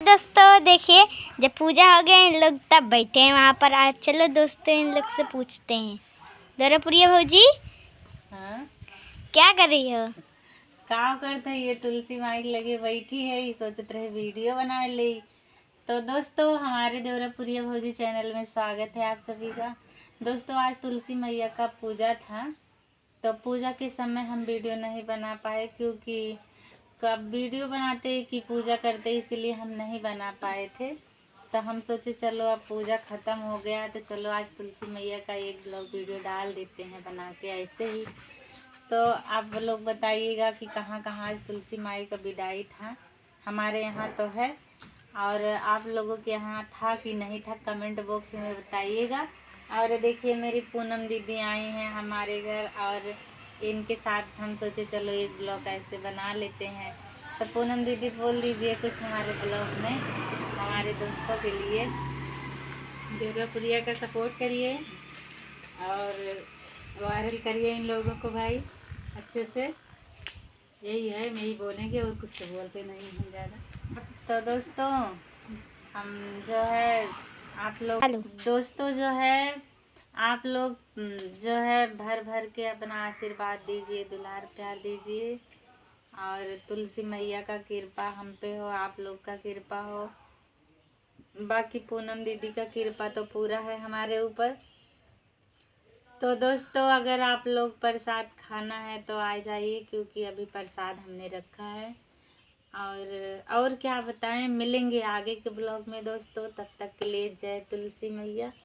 दोस्तों देखिए, जब पूजा हो गया इन लोग तब बैठे हैं वहाँ पर। आज चलो दोस्तों इन लोग से पूछते हैं। दौरापुरिया भौजी, हाँ, क्या कर रही हो? काम करते ये तुलसी माई लगे बैठी है, ये सोचत रहे वीडियो बना ली। तो दोस्तों हमारे देवरापुरिया भौजी चैनल में स्वागत है आप सभी का। दोस्तों आज तुलसी मैया का पूजा था, तो पूजा के समय हम वीडियो नहीं बना पाए क्योंकि कब वीडियो बनाते कि पूजा करते, इसीलिए हम नहीं बना पाए थे। तो हम सोचे चलो अब पूजा ख़त्म हो गया तो चलो आज तुलसी मैया का एक ब्लॉग वीडियो डाल देते हैं बना के ऐसे ही। तो आप लोग बताइएगा कि कहाँ कहाँ आज तुलसी माई का विदाई था। हमारे यहाँ तो है, और आप लोगों के यहाँ था कि नहीं था कमेंट बॉक्स में बताइएगा। और देखिए मेरी पूनम दीदी आई हैं हमारे घर, और इनके साथ हम सोचे चलो एक ब्लॉग ऐसे बना लेते हैं। तो पूनम दीदी बोल दीजिए कुछ हमारे ब्लॉग में हमारे दोस्तों के लिए। देवरापुरिया का सपोर्ट करिए और वायरल करिए इन लोगों को भाई अच्छे से। यही है, मैं ही बोलेंगे और कुछ तो बोलते नहीं हैं ज़्यादा। तो दोस्तों हम जो है आप लोग हेलो दोस्तों जो है आप लोग जो है भर भर के अपना आशीर्वाद दीजिए, दुलार प्यार दीजिए, और तुलसी मैया का कृपा हम पे हो, आप लोग का कृपा हो। बाकी पूनम दीदी का कृपा तो पूरा है हमारे ऊपर। तो दोस्तों अगर आप लोग प्रसाद खाना है तो आ जाइए, क्योंकि अभी प्रसाद हमने रखा है। और क्या बताएं, मिलेंगे आगे के ब्लॉग में दोस्तों। तब तक के लिए जय तुलसी मैया।